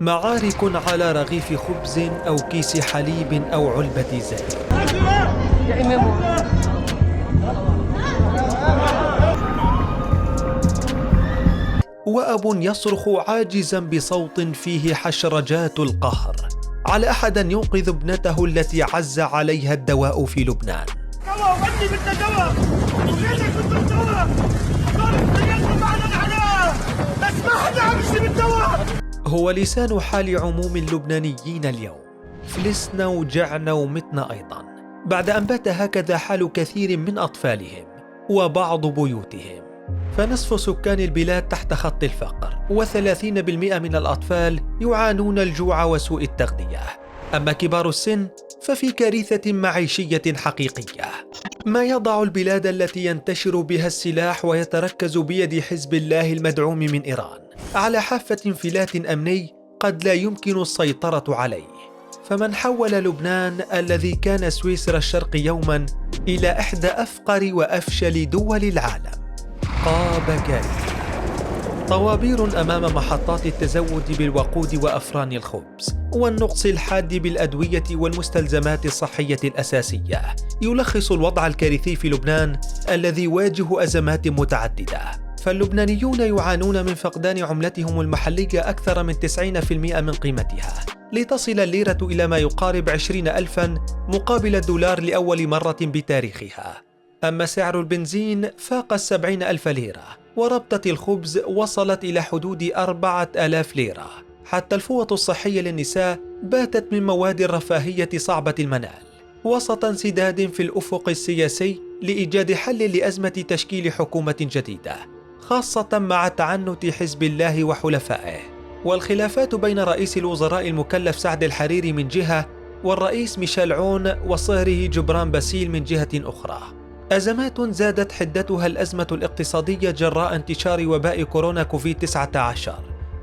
معارك على رغيف خبز أو كيس حليب أو علبة زيت. وأب يصرخ عاجزا بصوت فيه حشرجات القهر على أحد أن ينقذ ابنته التي عز عليها الدواء في لبنان. هو لسان حال عموم اللبنانيين اليوم. فلسنا وجعنا ومتنا أيضا، بعد أن بات هكذا حال كثير من أطفالهم وبعض بيوتهم. فنصف سكان البلاد تحت خط الفقر، و30% من الأطفال يعانون الجوع وسوء التغذية. أما كبار السن ففي كارثة معيشية حقيقية. ما يضع البلاد التي ينتشر بها السلاح ويتركز بيد حزب الله المدعوم من إيران على حافة انفلات أمني قد لا يمكن السيطرة عليه. فمن حول لبنان الذي كان سويسرا الشرق يوما إلى إحدى أفقر وأفشل دول العالم. قاب كارثة. طوابير أمام محطات التزود بالوقود وأفران الخبز، والنقص الحاد بالأدوية والمستلزمات الصحية الأساسية يلخص الوضع الكارثي في لبنان الذي يواجه أزمات متعددة. فاللبنانيون يعانون من فقدان عملتهم المحلية أكثر من 90% من قيمتها، لتصل الليرة إلى ما يقارب 20,000 مقابل الدولار لأول مرة بتاريخها. أما سعر البنزين فاق 70,000 ليرة، وربطة الخبز وصلت إلى حدود 4,000 ليرة. حتى الفوط الصحية للنساء باتت من مواد الرفاهية صعبة المنال، وسط انسداد في الأفق السياسي لإيجاد حل لأزمة تشكيل حكومة جديدة، خاصة مع تعنت حزب الله وحلفائه، والخلافات بين رئيس الوزراء المكلف سعد الحريري من جهة والرئيس ميشيل عون وصهره جبران باسيل من جهة أخرى. أزمات زادت حدتها الأزمة الاقتصادية جراء انتشار وباء كورونا كوفيد-19،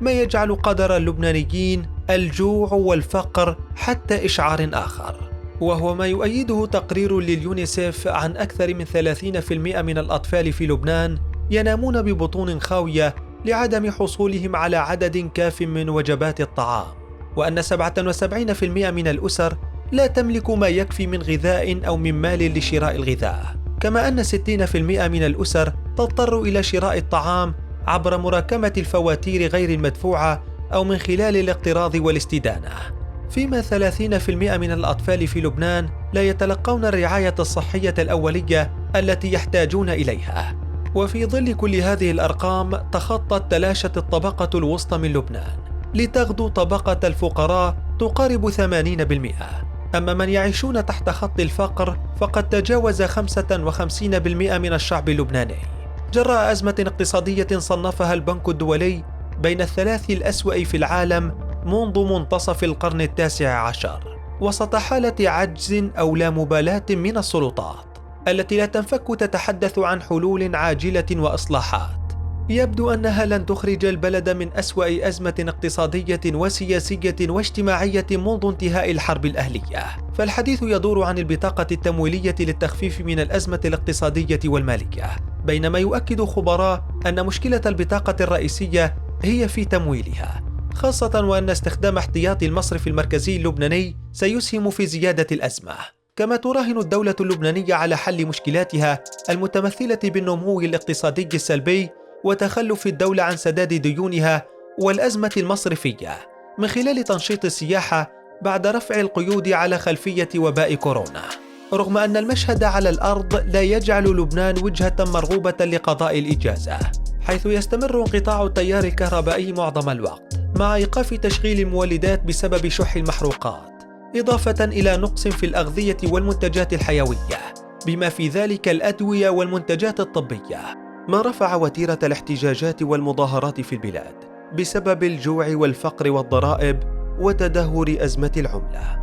ما يجعل قدر اللبنانيين الجوع والفقر حتى إشعار آخر، وهو ما يؤيده تقرير لليونيسيف عن أكثر من 30% من الأطفال في لبنان ينامون ببطون خاوية لعدم حصولهم على عدد كاف من وجبات الطعام، وأن 77% من الأسر لا تملك ما يكفي من غذاء أو من مال لشراء الغذاء، كما أن 60% من الأسر تضطر إلى شراء الطعام عبر مراكمة الفواتير غير المدفوعة أو من خلال الاقتراض والاستدانة، فيما 30% من الأطفال في لبنان لا يتلقون الرعاية الصحية الأولية التي يحتاجون إليها. وفي ظل كل هذه الأرقام تخطت تلاشت الطبقة الوسطى من لبنان لتغدو طبقة الفقراء تقارب 80%. أما من يعيشون تحت خط الفقر فقد تجاوز 55% من الشعب اللبناني، جراء أزمة اقتصادية صنفها البنك الدولي بين الثلاث الأسوأ في العالم منذ منتصف القرن ال19، وسط حالة عجز أو لا مبالاة من السلطات التي لا تنفك تتحدث عن حلول عاجلة وإصلاحات. يبدو أنها لن تخرج البلد من أسوأ أزمة اقتصادية وسياسية واجتماعية منذ انتهاء الحرب الأهلية. فالحديث يدور عن البطاقة التمويلية للتخفيف من الأزمة الاقتصادية والمالية، بينما يؤكد خبراء أن مشكلة البطاقة الرئيسية هي في تمويلها، خاصة وأن استخدام احتياطي المصرف المركزي اللبناني سيسهم في زيادة الأزمة. كما تراهن الدولة اللبنانية على حل مشكلاتها المتمثلة بالنمو الاقتصادي السلبي وتخلف الدولة عن سداد ديونها والأزمة المصرفية من خلال تنشيط السياحة بعد رفع القيود على خلفية وباء كورونا، رغم أن المشهد على الأرض لا يجعل لبنان وجهة مرغوبة لقضاء الإجازة، حيث يستمر انقطاع التيار الكهربائي معظم الوقت مع إيقاف تشغيل المولدات بسبب شح المحروقات، إضافة إلى نقص في الأغذية والمنتجات الحيوية بما في ذلك الأدوية والمنتجات الطبية، ما رفع وتيرة الاحتجاجات والمظاهرات في البلاد بسبب الجوع والفقر والضرائب وتدهور أزمة العملة،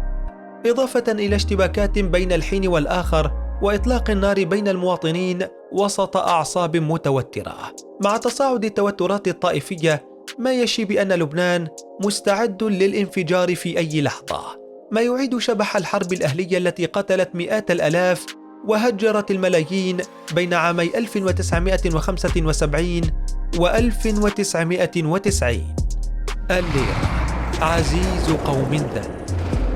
إضافة إلى اشتباكات بين الحين والآخر وإطلاق النار بين المواطنين وسط أعصاب متوترة، مع تصاعد التوترات الطائفية، ما يشي بأن لبنان مستعد للانفجار في أي لحظة، ما يعيد شبح الحرب الأهلية التي قتلت مئات الآلاف وهجرت الملايين بين عامي 1975 و 1990. الليرة عزيز قوم ذل.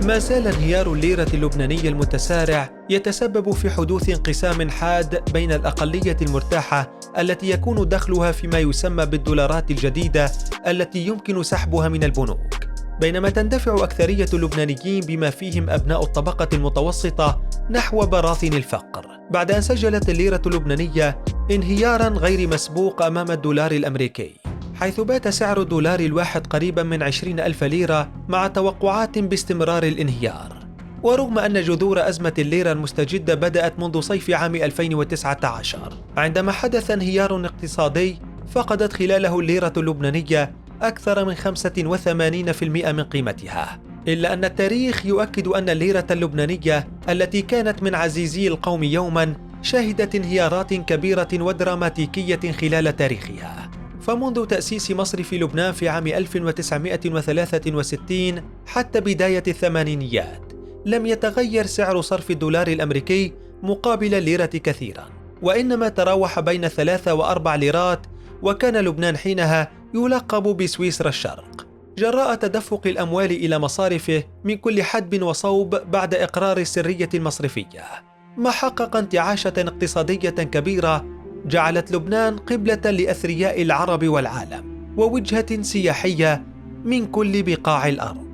ما زال انهيار الليرة اللبنانية المتسارع يتسبب في حدوث انقسام حاد بين الأقلية المرتاحة التي يكون دخلها فيما يسمى بالدولارات الجديدة التي يمكن سحبها من البنوك، بينما تندفع أكثرية اللبنانيين بما فيهم أبناء الطبقة المتوسطة نحو براثن الفقر، بعد أن سجلت الليرة اللبنانية انهياراً غير مسبوق أمام الدولار الأمريكي، حيث بات سعر الدولار الواحد قريباً من 20,000 ليرة مع توقعات باستمرار الانهيار. ورغم أن جذور أزمة الليرة المستجدة بدأت منذ صيف عام 2019 عندما حدث انهيار اقتصادي فقدت خلاله الليرة اللبنانية أكثر من 85% من قيمتها، إلا أن التاريخ يؤكد أن الليرة اللبنانية التي كانت من عزيزي القوم يوماً شهدت انهيارات كبيرة ودراماتيكية خلال تاريخها. فمنذ تأسيس مصرف لبنان في عام 1963 حتى بداية الثمانينيات لم يتغير سعر صرف الدولار الأمريكي مقابل الليرة كثيراً، وإنما تراوح بين 3 و4 ليرات، وكان لبنان حينها يلقب بسويسرا الشرق جراء تدفق الأموال إلى مصارفه من كل حدب وصوب بعد إقرار السرية المصرفية، ما حقق انتعاشة اقتصادية كبيرة جعلت لبنان قبلة لأثرياء العرب والعالم ووجهة سياحية من كل بقاع الأرض.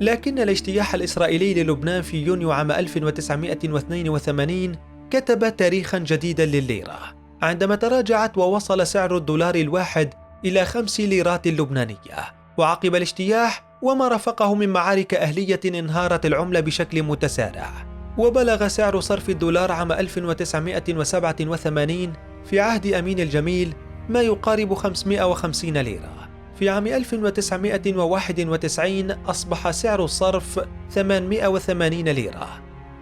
لكن الاجتياح الإسرائيلي للبنان في يونيو عام 1982 كتب تاريخاً جديداً للليرة عندما تراجعت ووصل سعر الدولار الواحد إلى 5 ليرات لبنانية، وعقب الاجتياح وما رافقه من معارك أهلية انهارت العملة بشكل متسارع، وبلغ سعر صرف الدولار عام 1987 في عهد أمين الجميل ما يقارب 550 ليرة. في عام 1991 أصبح سعر الصرف 880 ليرة،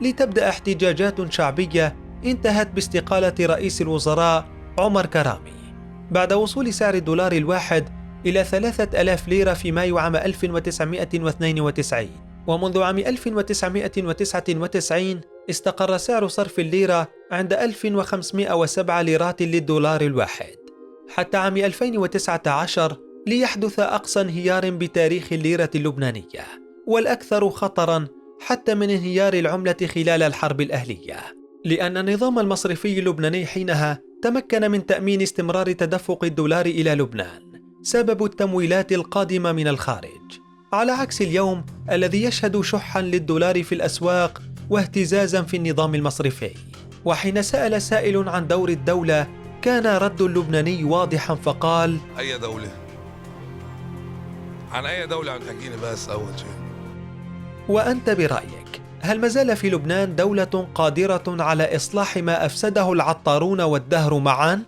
لتبدأ احتجاجات شعبية انتهت باستقالة رئيس الوزراء عمر كرامي بعد وصول سعر الدولار الواحد إلى 3000 ليرة في مايو عام 1992. ومنذ عام 1999 استقر سعر صرف الليرة عند 1507 ليرات للدولار الواحد حتى عام 2019 ليحدث أقصى انهيار بتاريخ الليرة اللبنانية، والأكثر خطراً حتى من انهيار العملة خلال الحرب الأهلية، لأن النظام المصرفي اللبناني حينها تمكن من تأمين استمرار تدفق الدولار إلى لبنان سبب التمويلات القادمة من الخارج، على عكس اليوم الذي يشهد شحاً للدولار في الأسواق واهتزازاً في النظام المصرفي. وحين سأل سائل عن دور الدولة كان رد اللبناني واضحاً فقال: أي دولة؟ عن أي دولة عم تحكيني بس أول شيء؟ وأنت برأيك هل مازال في لبنان دولة قادرة على إصلاح ما أفسده العطارون والدهر معاً؟